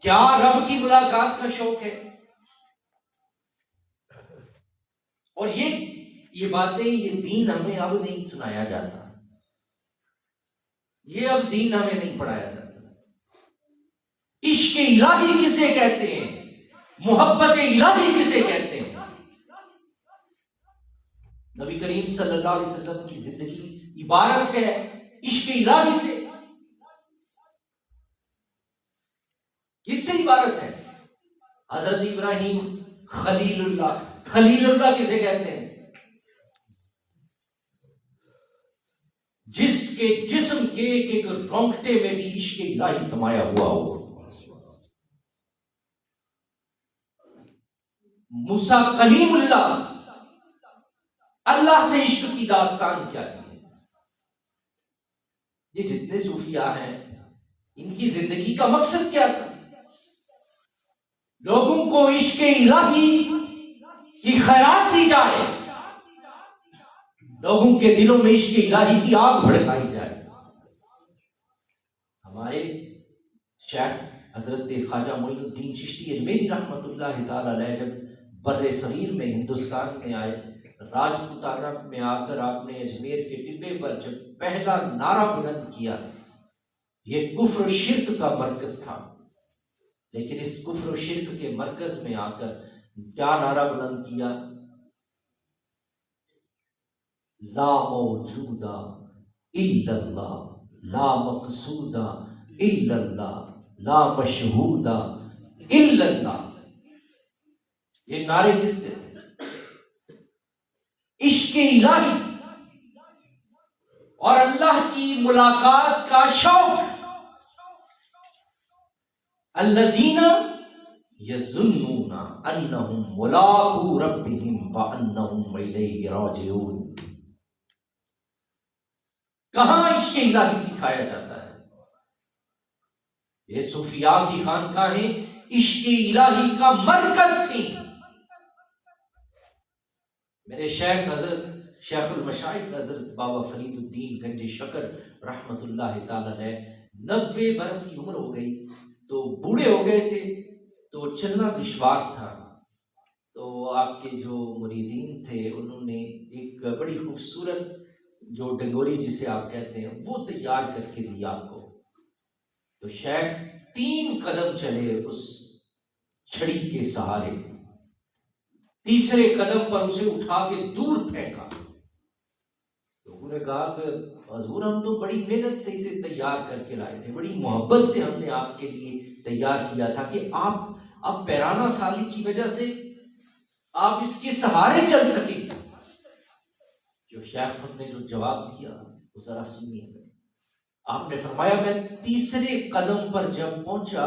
کیا رب کی ملاقات کا شوق ہے؟ اور یہ باتیں، یہ دین ہمیں اب نہیں سنایا جاتا، یہ اب دین ہمیں نہیں پڑھایا جاتا۔ عشق الہی کسے کہتے ہیں؟ محبت الہی کسے کہتے ہیں؟ نبی کریم صلی اللہ علیہ وسلم کی زندگی عبارت ہے عشق الہی سے۔ کس سے عبارت ہے؟ حضرت ابراہیم خلیل اللہ، خلیل اللہ کسے کہتے ہیں؟ جس کے جسم کے ایک ایک رونگٹے میں بھی عشق الہی سمایا ہوا ہو۔ موسیٰ کلیم اللہ، اللہ سے عشق کی داستان کیسی ہے؟ یہ جتنے صوفیاء ہیں ان کی زندگی کا مقصد کیا تھا؟ لوگوں کو عشق الہی کی خیرات دی جائے، لوگوں کے دلوں میں عشق الہی کی آگ بھڑکائی جائے۔ ہمارے شیخ حضرت خواجہ معین الدین چشتی اجمیری رحمۃ اللہ تعالی علیہ جب بر صغیر میں ہندوستان میں آئے، راجپوتانہ میں آ کر آپ نے اجمیر کے ٹبے پر جب پہلا نعرہ بلند کیا، یہ کفر و شرک کا مرکز تھا، لیکن اس کفر و شرک کے مرکز میں آ کر کیا نعرہ بلند کیا؟ لا موجودہ الا اللہ، لا مقصودہ الا اللہ، لا مشہودہ الا اللہ۔ یہ نعرے کس کے تھے؟ عشق الہی اور اللہ کی ملاقات کا شوق۔ الذین یظنون انہم ملاقو ربہم وانہم الیہ راجعون۔ کہاں عشق الہی سکھایا جاتا ہے؟ یہ صوفیاء کی خانقاہیں عشق الہی کا مرکز تھیں۔ میرے شیخ حضرت شیخ المشائخ حضرت بابا فرید الدین گنج شکر رحمت اللہ تعالی علیہ 90 برس کی عمر ہو گئی، تو بوڑھے ہو گئے تھے، تو چلنا دشوار تھا، تو آپ کے جو مریدین تھے انہوں نے ایک بڑی خوبصورت جو ڈنگوری جسے آپ کہتے ہیں وہ تیار کر کے دی آپ کو۔ تو شیخ 3 قدم چلے اس چھڑی کے سہارے، تیسرے قدم پر اسے اٹھا کے دور پھینکا۔ لوگوں نے کہا کہ حضور ہم تو بڑی محنت سے اسے تیار کر کے لائے تھے، بڑی محبت سے ہم نے آپ کے لیے تیار کیا تھا کہ آپ پیرانہ سالی کی وجہ سے آپ اس کے سہارے چل سکیں۔ جو شیخ نے جو جواب دیا وہ ذرا سنیے۔ آپ نے فرمایا میں تیسرے قدم پر جب پہنچا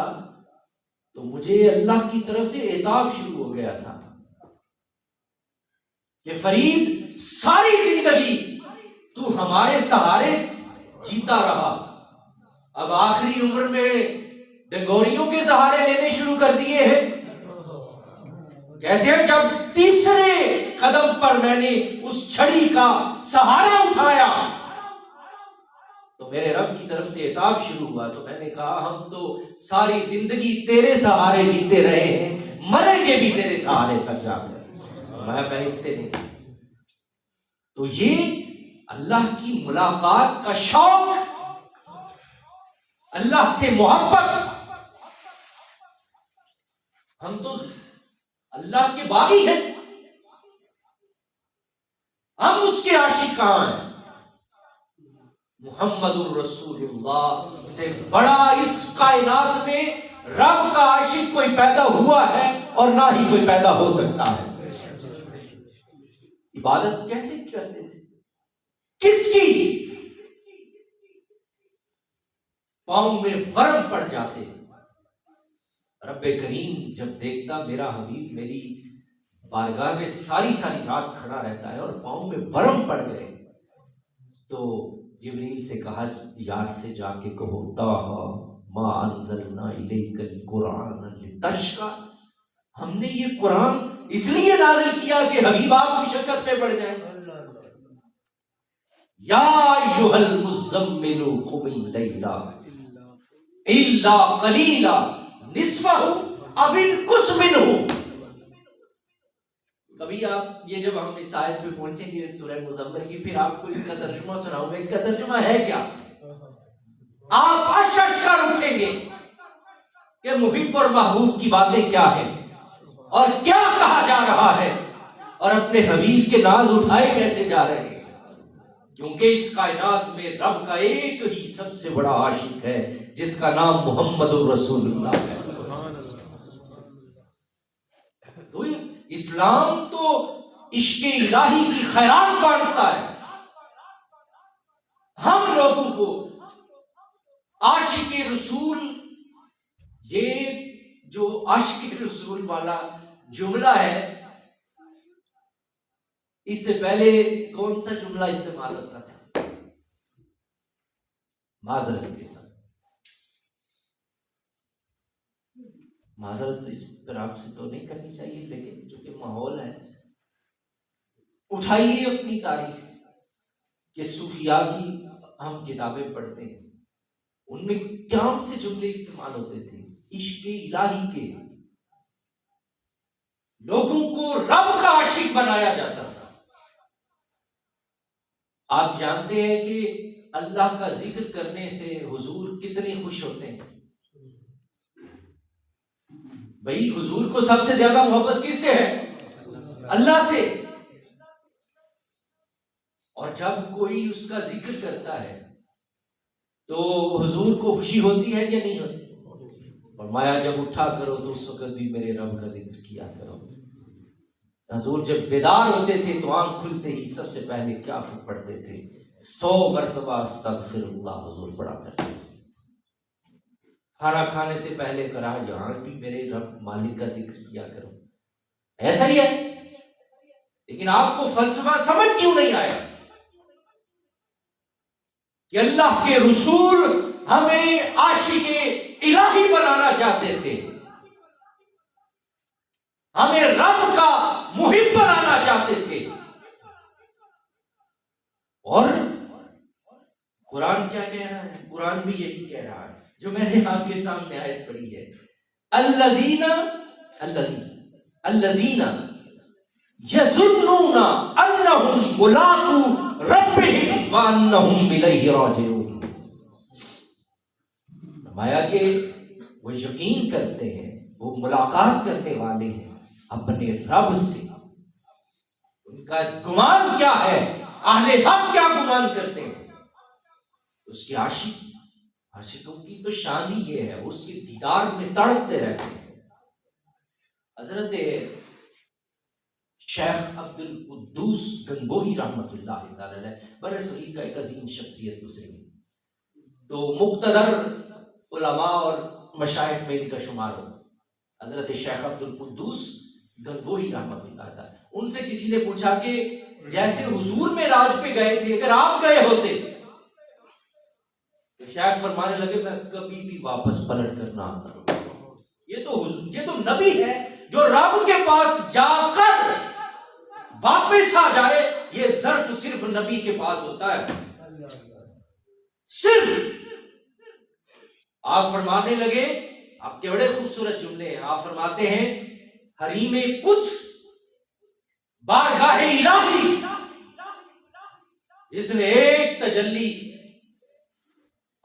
تو مجھے اللہ کی طرف سے عتاب شروع ہو گیا تھا کہ فرید ساری زندگی تو ہمارے سہارے جیتا رہا، اب آخری عمر میں ڈنگوریوں کے سہارے لینے شروع کر دیے ہیں۔ کہتے ہیں جب تیسرے قدم پر میں نے اس چھڑی کا سہارا اٹھایا تو میرے رب کی طرف سے عتاب شروع ہوا، تو میں نے کہا ہم تو ساری زندگی تیرے سہارے جیتے رہے ہیں، مریں گے بھی تیرے سہارے پر جا کر، میں اس سے نہیں۔ تو یہ اللہ کی ملاقات کا شوق، اللہ سے محبت۔ ہم تو اللہ کے باغی ہیں، ہم اس کے عاشق کہاں ہیں؟ محمد الرسول اللہ سے بڑا اس کائنات میں رب کا عاشق کوئی پیدا ہوا ہے اور نہ ہی کوئی پیدا ہو سکتا ہے۔ عبادت کیسے کرتے تھے؟ کس کی؟ پاؤں میں ورم پڑ جاتے۔ رب کریم جب دیکھتا میرا حبیب میری بارگاہ میں ساری رات کھڑا رہتا ہے اور پاؤں میں ورم پڑ گئے، تو جبریل سے کہا یار سے جا کے کہو طٰہٰ ما انزلنا الیک القرآن لتشقیٰ، ہم نے یہ قرآن اس لیے نازل کیا کہ حبیب آپ مشقت میں پڑ جائیں۔ یا ایھا المزمل قم اللیل الا قلیلا نصفہ او انقص منہ۔ کبھی آپ یہ جب ہم اس آیت پہ پہنچیں گے سورہ مزمل کی، پھر آپ کو اس کا ترجمہ سناؤں گا۔ اس کا ترجمہ ہے کیا؟ آپ اشش کر اٹھیں گے کہ محب اور محبوب کی باتیں کیا ہیں اور کیا کہا جا رہا ہے، اور اپنے حبیب کے ناز اٹھائے کیسے جا رہے ہیں، کیونکہ اس کائنات میں رب کا ایک ہی سب سے بڑا عاشق ہے جس کا نام محمد الرسول اللہ ہے۔ تو اسلام تو عشق الہی کی خیرات بانٹتا ہے، ہم لوگوں کو عاشق رسول، یہ جو عاشق رسول والا جملہ ہے اس سے پہلے کون سا جملہ استعمال ہوتا تھا؟ معذرت کے ساتھ. معذرت اس پر آپ سے تو نہیں کرنی چاہیے، لیکن چونکہ ماحول ہے، اٹھائیے اپنی تاریخ کہ صوفیاء کی ہم کتابیں پڑھتے ہیں، ان میں کون سے جملے استعمال ہوتے تھے عشق الہی کے. لوگوں کو رب کا عاشق بنایا جاتا تھا. آپ جانتے ہیں کہ اللہ کا ذکر کرنے سے حضور کتنے خوش ہوتے ہیں. بھئی حضور کو سب سے زیادہ محبت کس سے ہے؟ اللہ سے. اور جب کوئی اس کا ذکر کرتا ہے تو حضور کو خوشی ہوتی ہے یا نہیں ہوتی؟ فرمایا جب اٹھا کرو تو اس وقت بھی میرے رب کا ذکر کیا کرو. حضور جب بیدار ہوتے تھے تو آنکھ کھلتے ہی سب سے پہلے کیا پڑھتے تھے؟ 100 مرتبہ استغفر اللہ حضور پڑھا کرتے. کھانا کھانے سے پہلے کرا یہاں بھی میرے رب مالک کا ذکر کیا کرو. ایسا ہی ہے. لیکن آپ کو فلسفہ سمجھ کیوں نہیں آیا کہ اللہ کے رسول ہمیں عاشق الہی بنانا چاہتے تھے، ہمیں رب کا محب بنانا چاہتے تھے. اور قرآن کیا کہہ رہا ہے؟ قرآن بھی یہی کہہ رہا ہے جو میں نے آپ کے سامنے آیت پڑھی ہے. الذین یظنون انہم ملاقو ربہم وانہم الیہ راجعون. فرمایا کہ وہ یقین کرتے ہیں، وہ ملاقات کرنے والے ہیں اپنے رب سے. ان کا گمان کیا ہے؟ اہل حق کیا گمان کرتے ہیں؟ اس کے عاشقوں کی تو شان ہی یہ ہے، اس کے دیدار میں تڑپتے رہتے ہیں. حضرت شیخ عبد القدوس گنگوہی رحمۃ اللہ تعالی بر صغیر کا ایک عظیم شخصیت گزری، تو مقتدر علماء اور مشائخ میں ان کا شمار ہو. حضرت شیخ عبد القدوس گنگوہی رحمۃ اللہ تعالی، ان سے کسی نے پوچھا کہ جیسے حضور میں راج پہ گئے تھے، اگر آپ گئے ہوتے تو شیخ فرمانے لگے میں کبھی بھی واپس پلٹ کر نہ آتا. یہ تو نبی ہے جو رب کے پاس جا کر واپس آ جائے. یہ ظرف صرف نبی کے پاس ہوتا ہے. صرف آپ فرمانے لگے، آپ کے بڑے خوبصورت جملے ہیں. آپ فرماتے ہیں حریم قدس بارگاہ الہی، جس میں ایک تجلی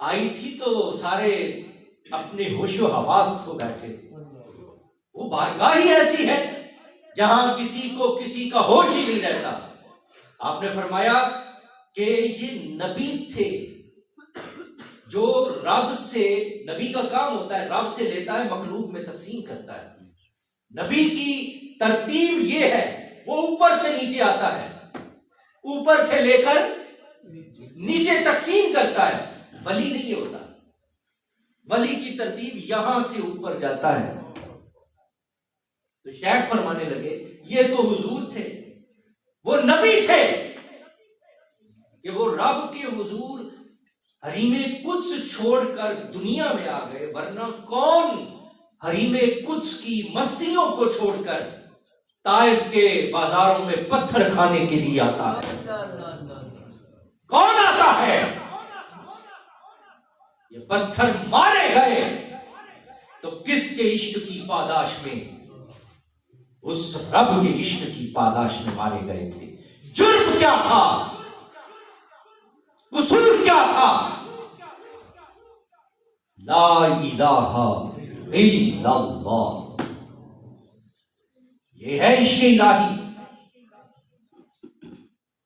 آئی تھی تو سارے اپنے ہوش و حواس کھو بیٹھے تھے. وہ بارگاہ ہی ایسی ہے جہاں کسی کو کسی کا ہوش ہی نہیں رہتا. آپ نے فرمایا کہ یہ نبی تھے جو رب سے، نبی کا کام ہوتا ہے رب سے لیتا ہے مخلوق میں تقسیم کرتا ہے. نبی کی ترتیب یہ ہے، وہ اوپر سے نیچے آتا ہے، اوپر سے لے کر نیچے تقسیم کرتا ہے. ولی نہیں ہوتا، ولی کی ترتیب یہاں سے اوپر جاتا ہے. تو شیخ فرمانے لگے یہ تو حضور تھے، وہ نبی تھے کہ وہ رب کے حضور حریم قدس چھوڑ کر دنیا میں آ گئے. ورنہ کون حریم قدس کی مستیوں کو چھوڑ کر طائف کے بازاروں میں پتھر کھانے کے لیے آتا ہے؟ کون آتا ہے؟ یہ پتھر مارے گئے تو کس کے عشق کی پاداش میں؟ اس رب کے عشق کی پاداش میں مارے گئے تھے. جرم کیا تھا؟ قصور کیا تھا؟ لا الہ الا اللہ. یہ ہے عشق الہی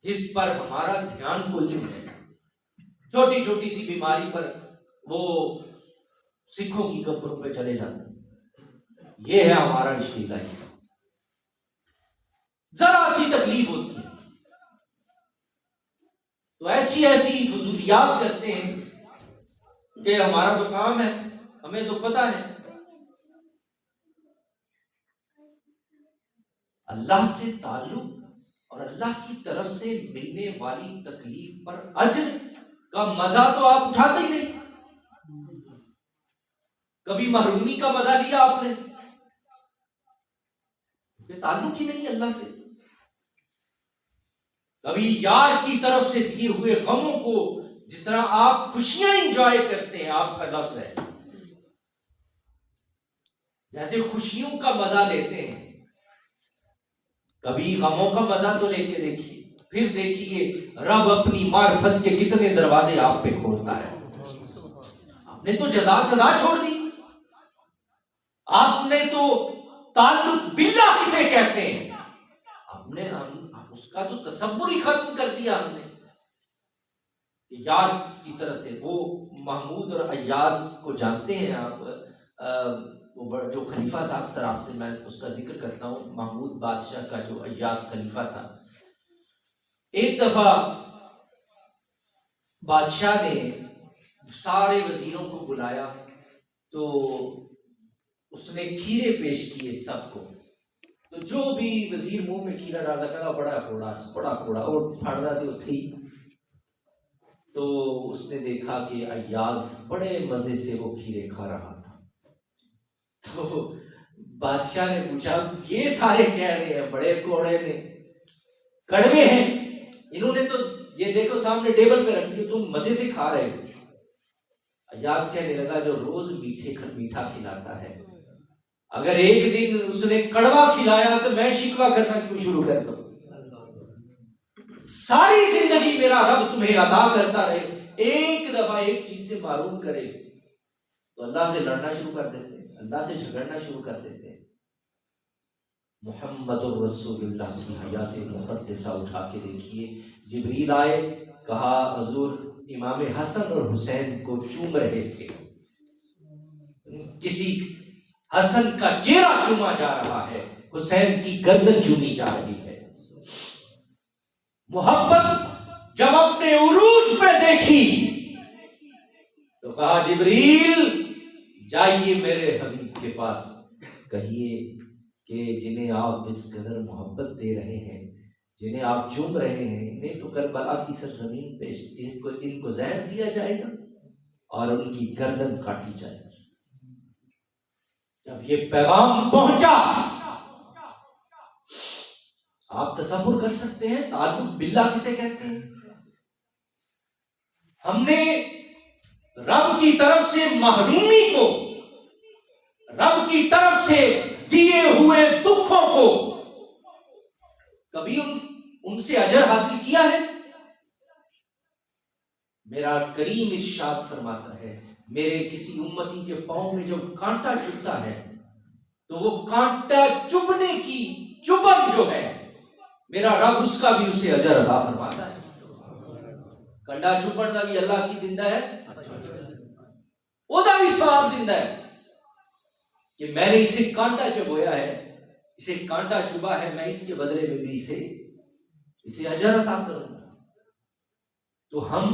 جس پر ہمارا دھیان کلی ہے. چھوٹی چھوٹی سی بیماری پر وہ سکھوں کی قبروں پہ چلے جاتے ہیں. یہ ہے ہمارا عشق الہی. ذرا سی تکلیف ہوتی ہے تو ایسی فضولیات کرتے ہیں کہ ہمارا تو کام ہے، ہمیں تو پتا ہے. اللہ سے تعلق اور اللہ کی طرف سے ملنے والی تکلیف پر اجر کا مزہ تو آپ اٹھاتے ہی نہیں. کبھی محرومی کا مزہ لیا آپ نے؟ یہ تعلق ہی نہیں اللہ سے. کبھی یار کی طرف سے دیے ہوئے غموں کو جس طرح آپ خوشیاں انجوائے کرتے ہیں، آپ کا لفظ ہے جیسے خوشیوں کا مزہ لیتے ہیں، کبھی غموں کا مزہ تو لے کے دیکھیے. پھر دیکھیے رب اپنی معرفت کے کتنے دروازے آپ پہ کھولتا ہے. آپ نے تو جزا سزا چھوڑ دی، آپ نے تو تعلق باللہ کسے کہتے ہیں آپ نے اس کا تو تصور ہی ختم کر دیا. ہم نے یار کی طرف سے وہ محمود اور ایاز کو جانتے ہیں آپ، وہ جو خلیفہ تھا، اکثر آپ سے میں اس کا ذکر کرتا ہوں، محمود بادشاہ کا جو ایاز خلیفہ تھا. ایک دفعہ بادشاہ نے سارے وزیروں کو بلایا تو اس نے کھیرے پیش کیے سب کو. تو جو بھی وزیر منہ میں کھیرا ڈالا کرا بڑا کوڑا اور پھاڑ رہا تھی تھی. تو اس نے دیکھا کہ ایاز بڑے مزے سے وہ کھیرے کھا رہا تھا. تو بادشاہ نے پوچھا یہ سارے کہہ رہے ہیں بڑے کوڑے نے کڑوے ہیں، انہوں نے تو یہ دیکھو سامنے ٹیبل پہ رکھ دیا، تم مزے سے کھا رہے ہو. ایاز کہنے لگا جو روز میٹھا کھلاتا ہے، اگر ایک دن اس نے کڑوا کھلایا تو میں شکوہ کرنا کیوں شروع کر دوں؟ ساری زندگی میرا رب تمہیں عطا کرتا رہے، ایک دفعہ ایک چیز سے معروف کرے تو اللہ سے لڑنا شروع کر دیتے ہیں، اللہ سے جھگڑنا شروع کر دیتے ہیں. محمد الرسول اللہ کی حیات مقدسہ اٹھا کے دیکھیے. جبریل آئے، کہا حضور امام حسن اور حسین کو چوم رہے تھے، کسی حسن کا چہرہ چوما جا رہا ہے، حسین کی گردن چومی جا رہی ہے. محبت جب اپنے عروج پہ دیکھی تو کہا جبریل جائیے میرے حبیب کے پاس، کہیے کہ جنہیں آپ اس قدر محبت دے رہے ہیں، جنہیں آپ چوم رہے ہیں، انہیں تو کربلا کی سرزمین پہ ان کو زہر دیا جائے گا اور ان کی گردن کاٹی جائے گی. جب یہ پیغام پہنچا، آپ تصور کر سکتے ہیں تعلق باللہ کسے کہتے ہیں. ہم نے رب کی طرف سے محرومی کو، رب کی طرف سے دیے ہوئے دکھوں کو کبھی ان سے اجر حاصل کیا ہے؟ میرا کریم ارشاد فرماتا ہے میرے کسی امتی کے پاؤں میں جب کانٹا چبھتا ہے تو وہ کانٹا چبھنے کی چبھن جو ہے میرا رب اس کا بھی اسے اجر عطا فرماتا ہے. کنڈا چبھن کا بھی اللہ کی دندہ ہے، وہ دا بھی ثواب دندہ ہے کہ میں نے اسے کانٹا چبھویا ہے، اسے کانٹا چبھا ہے، میں اس کے بدلے میں بھی اسے اجر عطا کروں گا. تو ہم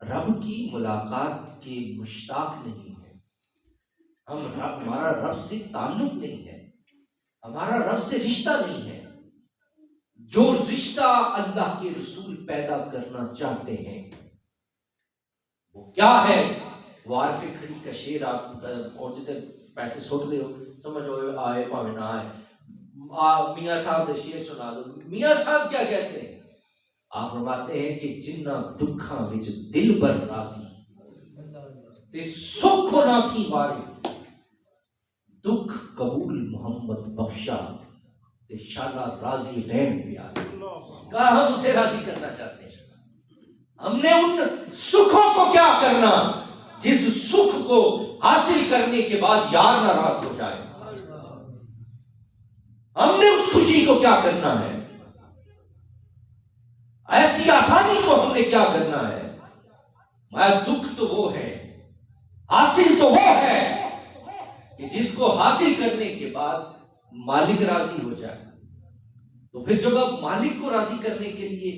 رب کی ملاقات کے مشتاق نہیں ہیں، ہمارا رب سے تعلق نہیں ہے، ہمارا رب سے رشتہ نہیں ہے. جو رشتہ اللہ کے رسول پیدا کرنا چاہتے ہیں وہ کیا ہے؟ وہ عارف کھڑی کا شعر آپ اور جتنے پیسے سوٹ دے ہو سمجھو آئے پاوے نہ آئے، میاں صاحب نے شعر سنا دو. میاں صاحب کیا کہتے ہیں؟ آپ فرماتے ہیں کہ جنہ دکھاں وچ دل بر راضی تے سکھ نہ تھی واری، دکھ قبول محمد بخشا تے شالا راضی رہن پیارے. کہا ہم اسے راضی کرنا چاہتے ہیں. ہم نے ان سکھوں کو کیا کرنا جس سکھ کو حاصل کرنے کے بعد یار ناراض ہو جائے. ہم نے اس خوشی کو کیا کرنا ہے، ایسی آسانی کو ہم نے کیا کرنا ہے. میں دکھ تو وہ ہے، حاصل تو وہ ہے کہ جس کو حاصل کرنے کے بعد مالک راضی ہو جائے. تو پھر جب آپ مالک کو راضی کرنے کے لیے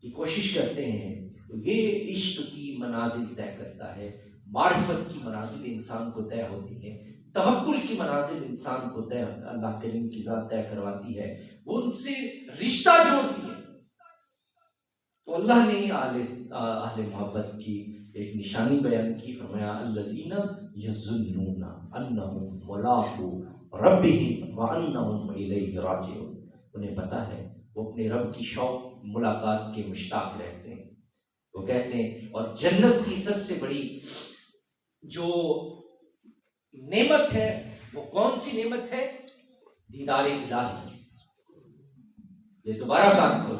کی کوشش کرتے ہیں تو یہ عشق کی منازل طے کرتا ہے، معرفت کی منازل انسان کو طے ہوتی ہے. توکل کی منازل انسان کو طے اللہ کریم کی ذات طے کرواتی ہے، وہ ان سے رشتہ جوڑتی ہے۔ تو اللہ نے اہل محبت کی ایک نشانی بیان کی، فرمایا الذین یظنون انہم ملاقو ربہم وانہم الیہ راجعون، انہیں پتہ ہے وہ اپنے رب کی شوق ملاقات کے مشتاق رہتے ہیں۔ وہ کہتے ہیں، اور جنت کی سب سے بڑی جو نعمت ہے وہ کون سی نعمت ہے؟ دیدار الہی۔ یہ دوبارہ کام کرو،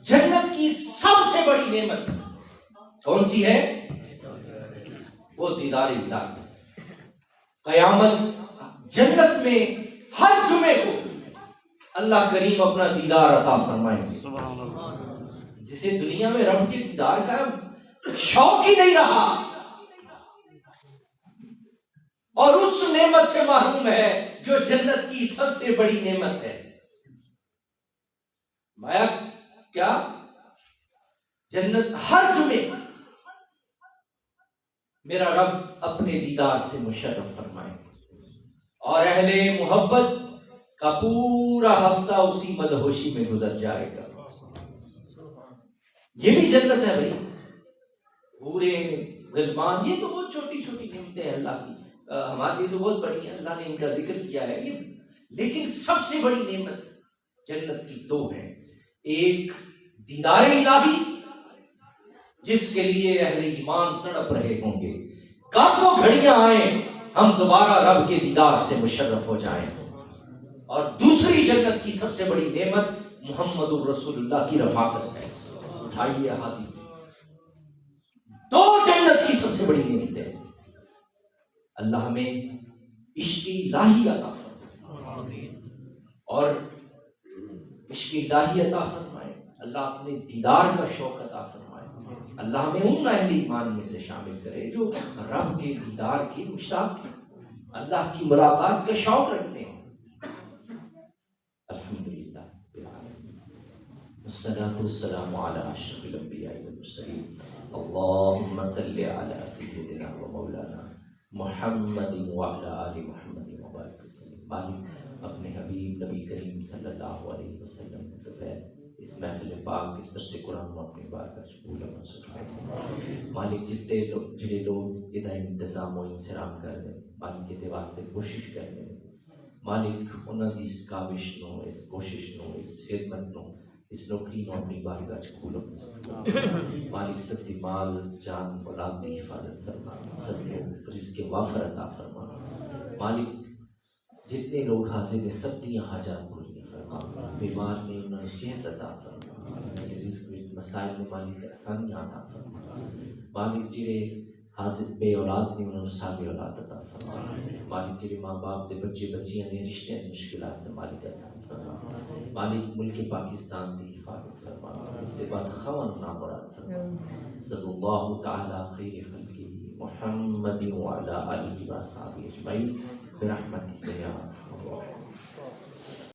جنت کی سب سے بڑی نعمت کون سی ہے؟ وہ دیدار الہی۔ قیامت جنت میں ہر جمعے کو اللہ کریم اپنا دیدار عطا فرمائیں گے، جسے دنیا میں رب کے دیدار کا شوق ہی نہیں رہا اور اس نعمت سے محروم ہے جو جنت کی سب سے بڑی نعمت ہے۔ مایا کیا؟ جنت ہر جمعے میرا رب اپنے دیدار سے مشرف فرمائے، اور اہل محبت کا پورا ہفتہ اسی مدہوشی میں گزر جائے گا۔ یہ بھی جنت ہے بھائی، پورے غلمان، یہ تو بہت چھوٹی چھوٹی نعمتیں ہیں اللہ کی، ہمارے لیے تو بہت بڑی ہیں، اللہ نے ان کا ذکر کیا ہے یہ، لیکن سب سے بڑی نعمت جنت کی دو ہیں، ایک دیدار الہی جس کے لیے اہل ایمان تڑپ رہے ہوں گے، کب وہ گھڑیاں آئیں ہم دوبارہ رب کے دیدار سے مشرف ہو جائیں، اور دوسری جنت کی سب سے بڑی نعمت محمد الرسول اللہ کی رفاقت ہے۔ اٹھائیے حدیث، دو جنت کی سب سے بڑی نعمت ہے۔ اللہ ہمیں عشق الہی عطا فرمائے، اور عشق الہی عطا فرمائے، اللہ اپنے دیدار کا شوق عطا فرمائے، اللہ ہمیں ان اہل ایمان میں سے شامل کرے جو رب کے دیدار کے مشتاق ہیں، اللہ کی ملاقات کا شوق رکھتے ہیں۔ الحمدللہ والصلاة والسلام علی اشرف الانبیاء والمرسلین، اللہم صلی علی سیدنا و مولانا محمد وعلی آل محمد وبارک وسلم۔ مالک اپنے حبیب نبی کریم صلی اللہ علیہ وسلم کے فیض اس محفل پاک اس درس قرآن میں اپنی بات کا قبول و منظور فرمائے۔ مالک جڑے لوگ ادھر انتظام و انصرام کر دیں، مالک کے واسطے کوشش کر دیں، مالک انہوں نے اس کاوش نو، اس کوشش نو، اس خدمت نو، اس نوکری نو اپنی بارگاہ وچ قبول و منظور فرمائے۔ مالک سب دی مال جان اولاد دی حفاظت فرما، سب لوگ رزق وافر عطا فرما۔ مالک جتنے لوگ حاضر ہیں سب دی حاجات پوری فرما، بیمار نے انہوں نے صحت عطا فرما، رزق میں مسائل میں مالک آسانیاں عطا فرما۔ مالک جڑے حاضر بے اولاد نے انہوں نے صاحب اولاد عطا فرما۔ مالک جڑے ماں باپ دے بچے بچیاں نے رشتے مشکلات نے مالک آسان فرما۔ مالک ملک پاکستان دی حفاظت فرما، اس کے بعد خوان نامراد فرما۔ صلی اللہ تعالی خیر خلقہ محمد وعلی آلہ وصحبہ اجمعین برحمتک یا ارحم الراحمین۔